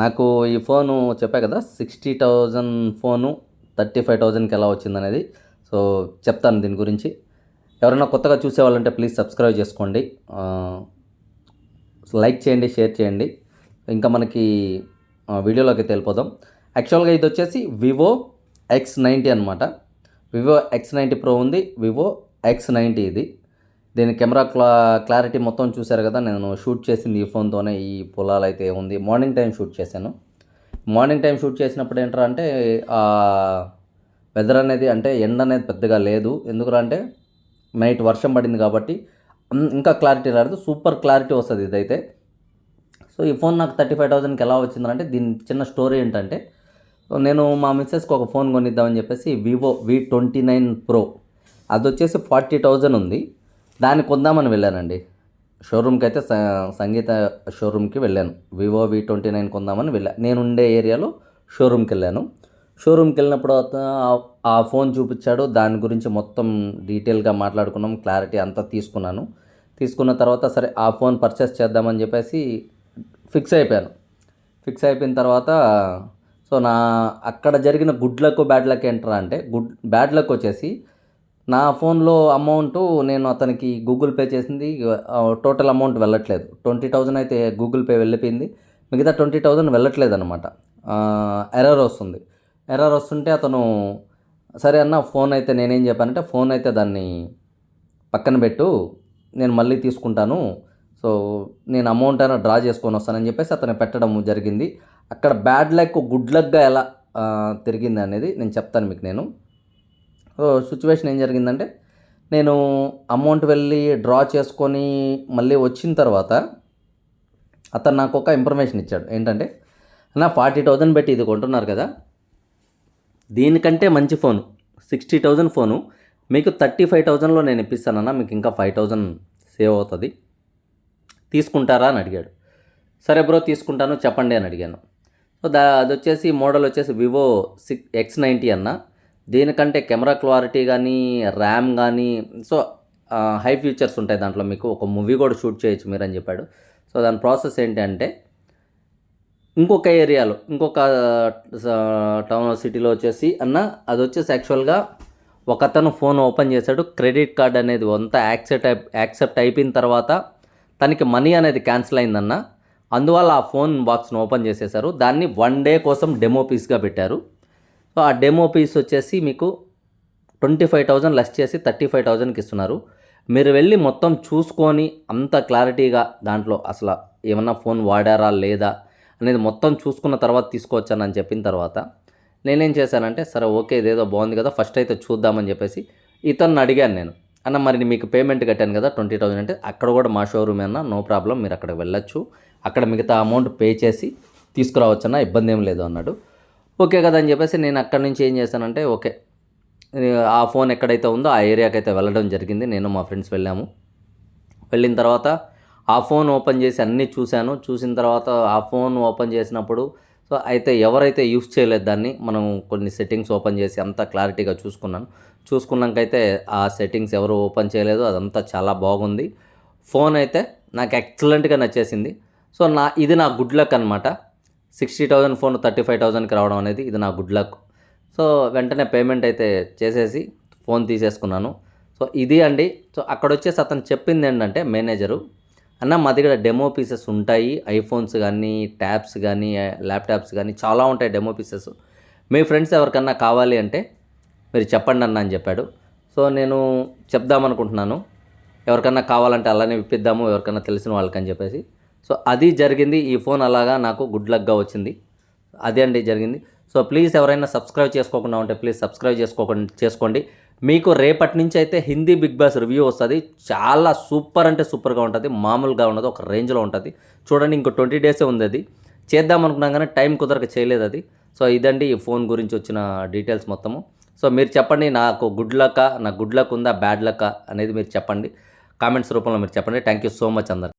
నాకు ఈ ఫోను చెప్పా కదా 60,000 ఫోను 35,000కి ఎలా వచ్చిందనేది. సో చెప్తాను దీని గురించి. ఎవరైనా కొత్తగా చూసేవాళ్ళంటే ప్లీజ్ సబ్స్క్రైబ్ చేసుకోండి, లైక్ చేయండి, షేర్ చేయండి. ఇంకా మనకి వీడియోలోకి వెళ్ళిపోదాం. యాక్చువల్గా ఇది వచ్చేసి వివో X90 అనమాట. వివో X90 Pro ఉంది, వివో X90 ఇది. దీని కెమెరా క్లారిటీ మొత్తం చూశారు కదా. నేను షూట్ చేసింది ఈ ఫోన్తోనే. ఈ పొలాలు అయితే ఉంది, మార్నింగ్ టైం షూట్ చేశాను. మార్నింగ్ టైం షూట్ చేసినప్పుడు ఏంట్రా అంటే వెదర్ అనేది అంటే ఎండ అనేది పెద్దగా లేదు. ఎందుకంటే నైట్ వర్షం పడింది కాబట్టి ఇంకా క్లారిటీ రాదు, సూపర్ క్లారిటీ వస్తుంది ఇదైతే. సో ఈ ఫోన్ నాకు 35,000కి ఎలా వచ్చిందంటే దీని చిన్న స్టోరీ ఏంటంటే, నేను మా మిస్సెస్కి ఒక ఫోన్ కొనిద్దామని చెప్పేసి వివో V29 Pro అది వచ్చేసి 40,000 ఉంది. దాన్ని కొందామని వెళ్ళానండి షోరూమ్కి. అయితే సంగీత షోరూమ్కి వెళ్ళాను. వివో V29 కొందామని వెళ్ళాను. నేను ఉండే ఏరియాలో షోరూమ్కి వెళ్ళాను. షోరూమ్కి వెళ్ళినప్పుడు ఆ ఫోన్ చూపించాడు. దాని గురించి మొత్తం డీటెయిల్గా మాట్లాడుకున్నాం, క్లారిటీ అంతా తీసుకున్నాను. తీసుకున్న తర్వాత సరే ఆ ఫోన్ పర్చేస్ చేద్దామని చెప్పేసి ఫిక్స్ అయిపోయాను. ఫిక్స్ అయిపోయిన తర్వాత సో అక్కడ జరిగిన గుడ్ లక్ బ్యాడ్ లక్ ఏంట్రా అంటే, బ్యాడ్ లక్ వచ్చేసి నా ఫోన్లో అమౌంట్ నేను అతనికి గూగుల్ పే చేసింది టోటల్ అమౌంట్ వెళ్ళట్లేదు. 20,000 అయితే గూగుల్ పే వెళ్ళిపోయింది, మిగతా 20,000 వెళ్ళట్లేదు అనమాట. ఎర్రర్ వస్తుంది. ఎర్రర్ వస్తుంటే అతను సరే అన్న ఫోన్ అయితే నేనేం చెప్పానంటే, ఫోన్ అయితే దాన్ని పక్కన పెట్టు, నేను మళ్ళీ తీసుకుంటాను, సో నేను అమౌంట్ అయినా డ్రా చేసుకొని వస్తానని చెప్పేసి అతను పెట్టడం జరిగింది. అక్కడ బ్యాడ్ లక్ గుడ్ లక్గా ఎలా తిరిగింది అనేది నేను చెప్తాను మీకు. నేను సిచ్యువేషన్ ఏం జరిగిందంటే, నేను అమౌంట్ వెళ్ళి డ్రా చేసుకొని మళ్ళీ వచ్చిన తర్వాత అతను నాకు ఒక ఇన్ఫర్మేషన్ ఇచ్చాడు. ఏంటంటే, నా 40,000 పెట్టి ఇది కొంటున్నారు కదా, దీనికంటే మంచి ఫోను 60,000 ఫోను మీకు 35,000లో నేను ఇప్పిస్తానన్నా, మీకు ఇంకా 5,000 సేవ్ అవుతుంది, తీసుకుంటారా అని అడిగాడు. సరే బ్రో తీసుకుంటాను, చెప్పండి అని అడిగాను. సో అది వచ్చేసి మోడల్ వచ్చేసి వివో X90 అన్న. దీనికంటే కెమెరా క్లారిటీ కానీ ర్యామ్ కానీ సో హై ఫీచర్స్ ఉంటాయి దాంట్లో, మీకు ఒక మూవీ కూడా షూట్ చేయొచ్చు మీరు అని చెప్పాడు. సో దాని ప్రాసెస్ ఏంటి అంటే, ఇంకొక ఏరియాలో ఇంకొక టౌన్ సిటీలో వచ్చేసి అన్న అది వచ్చేసి యాక్చువల్గా ఒక అతను ఫోన్ ఓపెన్ చేశాడు. క్రెడిట్ కార్డ్ అనేది అంతా యాక్సెప్ట్ అయిపోయిన తర్వాత తనకి మనీ అనేది క్యాన్సిల్ అయిందన్న. అందువల్ల ఆ ఫోన్ బాక్స్ను ఓపెన్ చేసేసారు. దాన్ని 1 డే కోసం డెమో పీస్గా పెట్టారు. సో ఆ డెమో పీస్ వచ్చేసి మీకు 25,000 లెస్ చేసి 35,000కి ఇస్తున్నారు. మీరు వెళ్ళి మొత్తం చూసుకొని అంత క్లారిటీగా దాంట్లో అసలు ఏమన్నా ఫోన్ వాడారా లేదా అనేది మొత్తం చూసుకున్న తర్వాత తీసుకోవచ్చానని చెప్పిన తర్వాత నేనేం చేశానంటే, సరే ఓకే ఇదేదో బాగుంది కదా, ఫస్ట్ అయితే చూద్దామని చెప్పేసి ఇతన్ని అడిగాను నేను. అన్న మరి మీకు పేమెంట్ కట్టాను కదా 20,000 అంటే, అక్కడ కూడా మా షోరూమ్ అన్న, నో ప్రాబ్లం, మీరు అక్కడికి వెళ్ళొచ్చు, అక్కడ మిగతా అమౌంట్ పే చేసి తీసుకురావచ్చన్నా, ఇబ్బంది ఏం లేదు అన్నాడు. ఓకే కదా అని చెప్పేసి నేను అక్కడి నుంచి ఏం చేశానంటే, ఓకే ఆ ఫోన్ ఎక్కడైతే ఉందో ఆ ఏరియాకి అయితే వెళ్ళడం జరిగింది. నేను మా ఫ్రెండ్స్ వెళ్ళాము. వెళ్ళిన తర్వాత ఆ ఫోన్ ఓపెన్ చేసి అన్నీ చూశాను. చూసిన తర్వాత ఆ ఫోన్ ఓపెన్ చేసినప్పుడు సో అయితే ఎవరైతే యూస్ చేయలేదు దాన్ని, మనం కొన్ని సెట్టింగ్స్ ఓపెన్ చేసి అంతా క్లారిటీగా చూసుకున్నాను. చూసుకున్నాకైతే ఆ సెట్టింగ్స్ ఎవరు ఓపెన్ చేయలేదు, అదంతా చాలా బాగుంది. ఫోన్ అయితే నాకు ఎక్సలెంట్గా నచ్చేసింది. సో ఇది నా గుడ్ లక్ అనమాట. 60,000 ఫోన్ 35,000కి రావడం అనేది ఇది నా గుడ్ లక్. సో వెంటనే పేమెంట్ అయితే చేసేసి ఫోన్ తీసేసుకున్నాను. సో ఇది అండి. సో అక్కడ వచ్చేసి అతను చెప్పింది ఏంటంటే మేనేజరు, అన్న మా దగ్గర డెమో పీసెస్ ఉంటాయి, ఐఫోన్స్ కానీ ట్యాబ్స్ కానీ ల్యాప్టాప్స్ కానీ చాలా ఉంటాయి డెమో పీసెస్, మీ ఫ్రెండ్స్ ఎవరికన్నా కావాలి అంటే మీరు చెప్పండి అన్న అని చెప్పాడు. సో నేను చెప్దామనుకుంటున్నాను, ఎవరికన్నా కావాలంటే అలానే ఇప్పిద్దాము ఎవరికన్నా తెలిసిన వాళ్ళకని చెప్పేసి. సో అది జరిగింది. ఈ ఫోన్ అలాగా నాకు గుడ్ లక్గా వచ్చింది. అదే అండి జరిగింది. సో ప్లీజ్ ఎవరైనా సబ్స్క్రైబ్ చేసుకోకుండా ఉంటే ప్లీజ్ సబ్స్క్రైబ్ చేసుకోండి. మీకు రేపటి నుంచి అయితే హిందీ బిగ్ బాస్ రివ్యూ వస్తుంది. చాలా సూపర్ అంటే సూపర్గా ఉంటుంది, మామూలుగా ఉండదు, ఒక రేంజ్లో ఉంటుంది. చూడండి ఇంకో 20 డేసే ఉంది. అది చేద్దాం అనుకున్నాం కానీ టైం కుదరక చేయలేదు అది. సో ఇదండి ఈ ఫోన్ గురించి వచ్చిన డీటెయిల్స్ మొత్తము. సో మీరు చెప్పండి, నాకు గుడ్ లక్ ఉందా బ్యాడ్ లక్ అనేది మీరు చెప్పండి, కామెంట్స్ రూపంలో మీరు చెప్పండి. థ్యాంక్ యూ సో మచ్ అందరు.